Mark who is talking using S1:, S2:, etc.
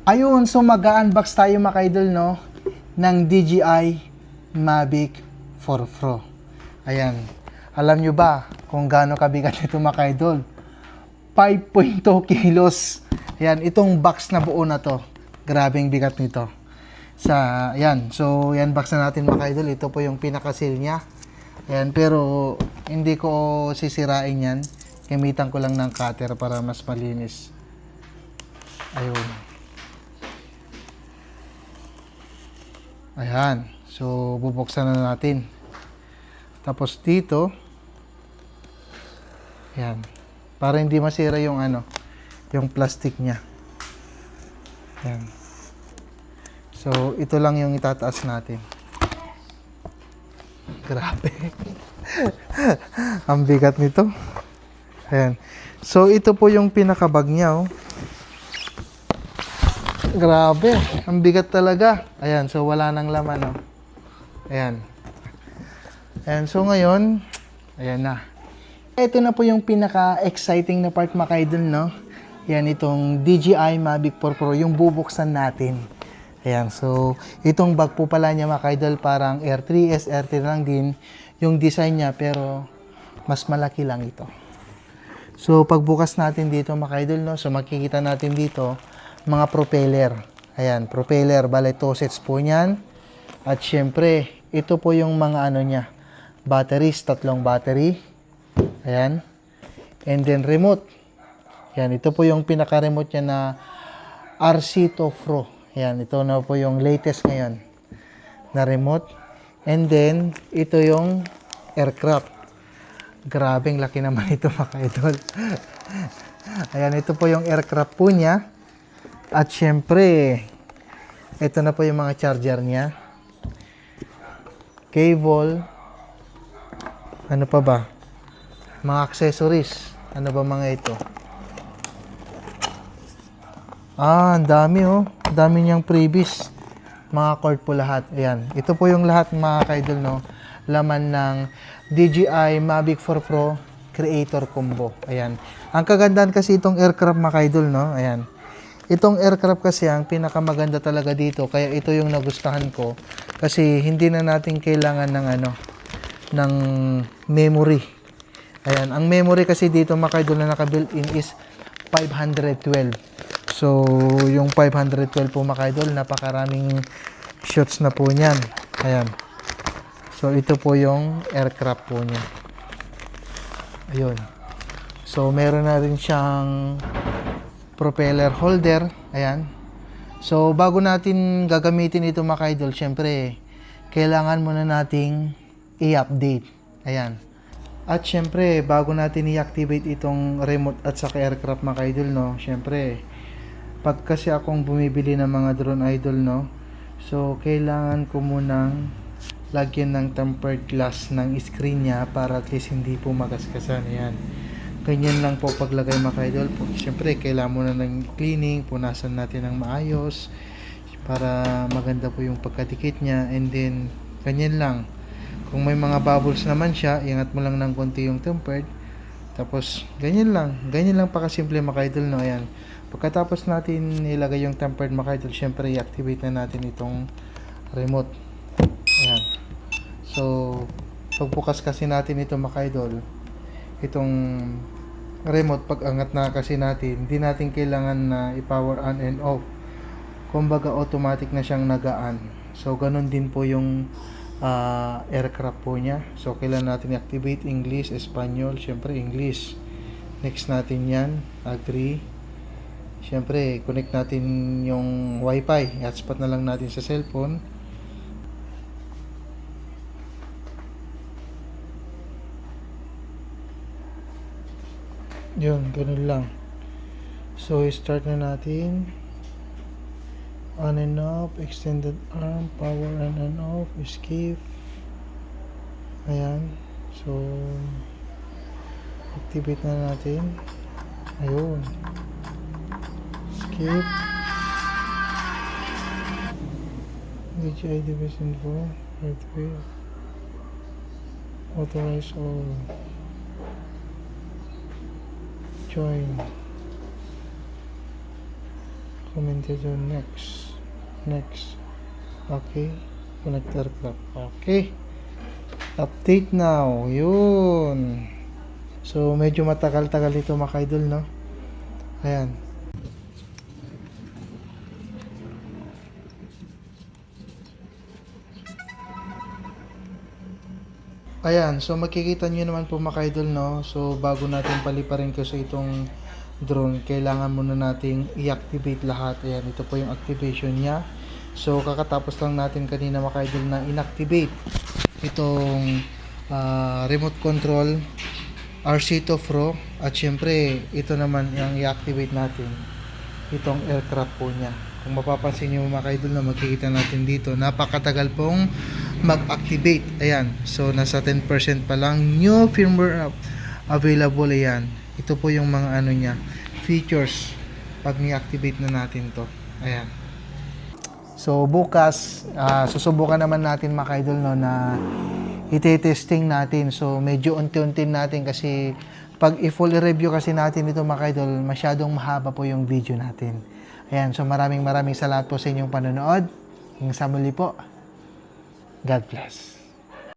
S1: Ayun, so mag-unbox tayo mga idol, no, ng DJI Mavic 4 Pro. Ayan. Alam nyo ba kung gaano kabigat ito mga idol? 5.2 kilos. Ayan, itong box na buo na to. Grabing bigat nito. Ayan, so yan box na natin mga idol. Ito po yung pinaka-seal niya. Ayan, pero hindi ko sisirain yan. Gamitan ko lang ng cutter para mas malinis. Ayun. Ayan. So, bubuksan na natin. Tapos dito, ayan. Para hindi masira yung yung plastic niya. Ayan. So, ito lang yung itataas natin. Grabe. Ang bigat nito. Ayan. So, ito po yung pinakabag niya, oh. Grabe, ang bigat talaga. Ayan, so wala nang laman, oh. Ayan. Ayan, so ngayon, ayan na. Ito na po yung pinaka-exciting na part mga idol, no? Ayan, itong DJI Mavic 4 Pro, yung bubuksan natin. Ayan, so itong bag po pala niya mga idol, parang Air 3S, Air 3 lang din yung design niya, pero mas malaki lang ito. So pagbukas natin dito mga idol, no? So makikita natin dito mga propeller. Ayan, propeller. Bale, 2 sets po niyan. At syempre, ito po yung mga niya. Batteries, 3 battery. Ayan. And then remote. Ayan, ito po yung pinaka-remote niya na RC2 Pro. Ayan, ito na po yung latest ngayon na remote. And then, ito yung aircraft. Grabing laki naman ito mga idol. Ayan, ito po yung aircraft po niya. At syempre, ito na po yung mga charger niya. Cable. Ano pa ba? Mga accessories. Ano ba mga ito? Ang dami, oh. Ang dami niyang freebies. Mga cord po lahat. Ayan. Ito po yung lahat mga kaidol, no? Laman ng DJI Mavic 4 Pro Creator Combo. Ayan. Ang kagandahan kasi itong aircraft mga kaidol, no? Ayan. Itong aircraft kasi ang pinakamaganda talaga dito, kaya ito yung nagustuhan ko kasi hindi na natin kailangan ng ng memory. Ayan, ang memory kasi dito mga kaidol na naka-built-in is 512. So, yung 512 po mga kaidol, napakaraming shots na po niyan. Ayan. So, ito po yung aircraft po niya. Ayun. So, meron na rin siyang propeller holder. Ayan. So, bago natin gagamitin ito mga idol, syempre, kailangan muna nating i-update. Ayan. At syempre, bago natin i-activate itong remote at saka aircraft mga idol, no, syempre, pag kasi akong bumibili ng mga drone idol, no, so, kailangan ko munang lagyan ng tempered glass ng screen niya para at least hindi po magaskasan. Ayan. Ganyan lang po paglagay mga idol. Siyempre, kailangan muna ng cleaning, punasan natin ng maayos para maganda po yung pagkadikit niya. And then, ganyan lang. Kung may mga bubbles naman siya, ingat mo lang ng konti yung tempered. Tapos, ganyan lang. Ganyan lang pa kasimple mga idol, no? Ayan. Pagkatapos natin ilagay yung tempered mga idol, siyempre, i-activate na natin itong remote. Ayan. So, pagbukas kasi natin ito mga idol, itong remote, pag angat na kasi natin, hindi natin kailangan na i-power on and off. Kumbaga automatic na siyang nagaan. So ganun din po yung aircraft po niya. So kailangan natin i-activate English, Espanyol, syempre English. Next natin yan, agree. Syempre connect natin yung wifi, hotspot na lang natin sa cellphone. Yun, ganun lang. So, start na natin. On and off, extended arm, power on and off, escape. Ayan. So, activate na natin. Ayun. Escape. DJI device info. Hardware. Authorize all. Join. Commentator next. Next. Okay. Connect aircraft. Okay. Update now. Yun. So, medyo matagal-tagal ito mga idol, no? Ayan. Ayan, so makikita nyo naman po mga idol, no? So, bago natin paliparin ko sa itong drone, kailangan muna nating i-activate lahat. Ayan, ito po yung activation niya. So, kakatapos lang natin kanina mga idol na inactivate itong remote control RC2 Pro. At syempre, ito naman yung i-activate natin, itong aircraft po niya. Kung mapapansin nyo mga idol na makikita natin dito, napakatagal pong mag-activate. Ayan, so nasa 10% pa lang, new firmware available. Ayan, ito po yung mga ano niya, features pag ni-activate na natin to. Ayan. So bukas, susubukan naman natin mga idol, no, na ite-testing natin. So medyo unti-unti natin kasi pag i-full review kasi natin ito mga idol, masyadong mahaba po yung video natin. Ayan, so maraming salamat po sa inyong panonood. Hanggang sa muli po. God bless.